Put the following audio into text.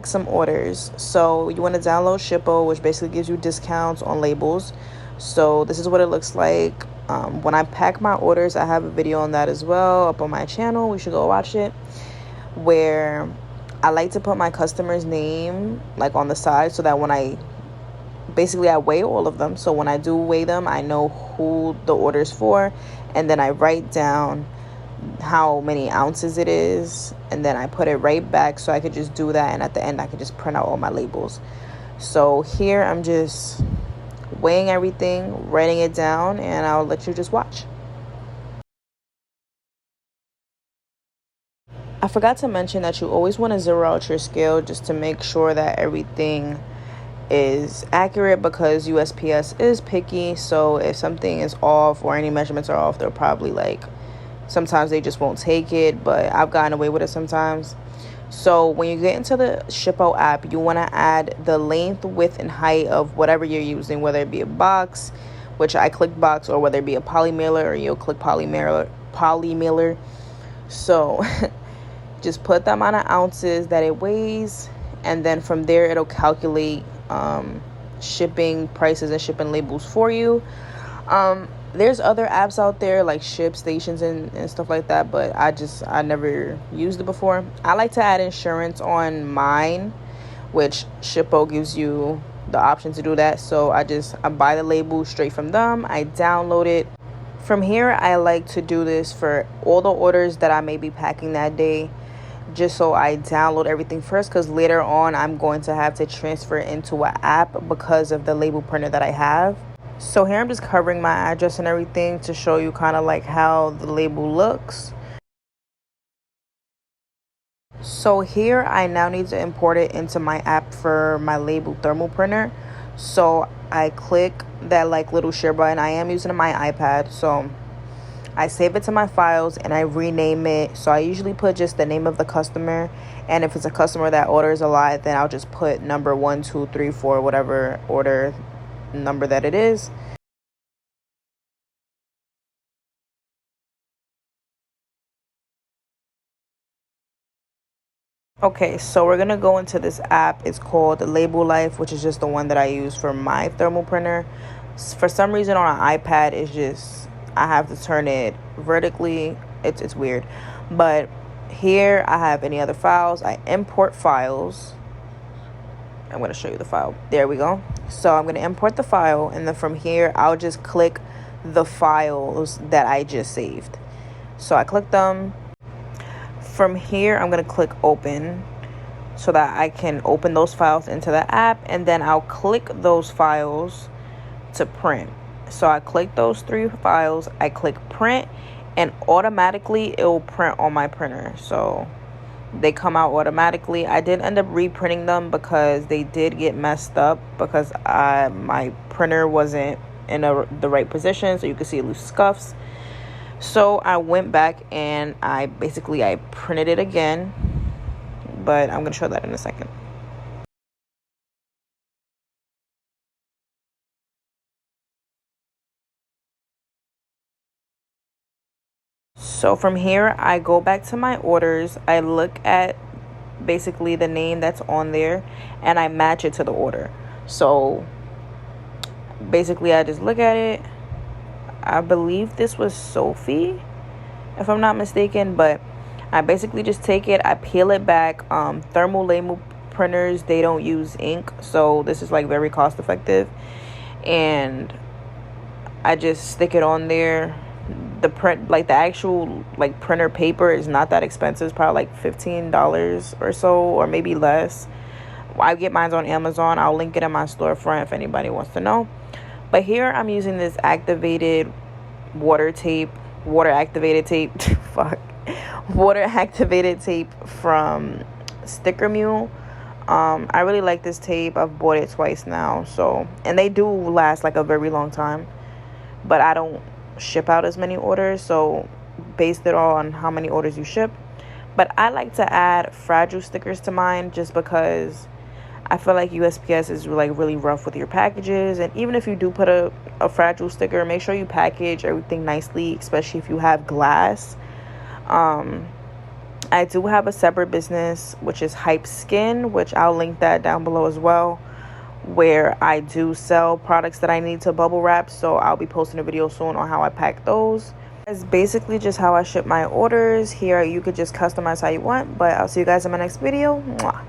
some orders. So you want to download Shippo, which basically gives you discounts on labels. So this is what it looks like. When I pack my orders, I have a video on that as well up on my channel. We should go watch it, where I like to put my customer's name like on the side, so that when I weigh all of them. So when I do weigh them, I know who the order's for, and then I write down how many ounces it is, and then I put it right back, so I could just do that, and at the end I could just print out all my labels. So here I'm just weighing everything, writing it down, and I'll let you just watch. I forgot to mention that you always want to zero out your scale just to make sure that everything is accurate, because USPS is picky. So if something is off or any measurements are off, they'll probably sometimes they just won't take it, but I've gotten away with it sometimes. So when you get into the Shippo app, you want to add the length, width, and height of whatever you're using, whether it be a box, which I click box, or whether it be a poly mailer, or you'll click poly mailer. So just put the amount of ounces that it weighs, and then from there it'll calculate shipping prices and shipping labels for you. There's other apps out there like ShipStations and stuff like that, but I never used it before. I like to add insurance on mine, which Shippo gives you the option to do that. So I buy the label straight from them. I download it. From here, I like to do this for all the orders that I may be packing that day, just so I download everything first, because later on I'm going to have to transfer it into an app because of the label printer that I have. So here I'm just covering my address and everything to show you kind of like how the label looks. So here I now need to import it into my app for my label thermal printer. So I click that little share button. I am using my iPad, so I save it to my files and I rename it. So I usually put just the name of the customer, and if it's a customer that orders a lot, then I'll just put number 1, 2, 3, 4, whatever order number that it is. Okay, so we're gonna go into this app. It's called Label Life, which is just the one that I use for my thermal printer. For some reason on an iPad, it's just I have to turn it vertically. It's weird. But here I have any other files. I import files. I'm going to show you the file. There we go. So I'm going to import the file, and then from here I'll just click the files that I just saved. So I click them. From here I'm going to click open so that I can open those files into the app, and then I'll click those files to print. So I click those 3 files, I click print, and automatically it will print on my printer. So they come out automatically. I did end up reprinting them because they did get messed up, because my printer wasn't in the right position, so you can see loose scuffs. So I went back and I printed it again, but I'm going to show that in a second. So from here, I go back to my orders. I look at basically the name that's on there, and I match it to the order. So basically I just look at it. I believe this was Sophie, if I'm not mistaken, but I basically just take it, I peel it back. Thermal label printers, they don't use ink, so this is very cost effective, and I just stick it on there. The print, the actual printer paper is not that expensive. It's probably $15 or so, or maybe less. I get mine on Amazon. I'll link it in my storefront if anybody wants to know. But here I'm using this activated water activated tape from Sticker Mule. I really like this tape. I've bought it twice now, and they do last a very long time, but I don't ship out as many orders, so base it all on how many orders you ship. But I like to add fragile stickers to mine, just because I feel like USPS is really rough with your packages. And even if you do put a fragile sticker, make sure you package everything nicely, especially if you have glass. I do have a separate business, which is Hype Skin, which I'll link that down below as well, where I do sell products that I need to bubble wrap. So I'll be posting a video soon on how I pack those. It's basically just how I ship my orders. Here you could just customize how you want, but I'll see you guys in my next video. Mwah.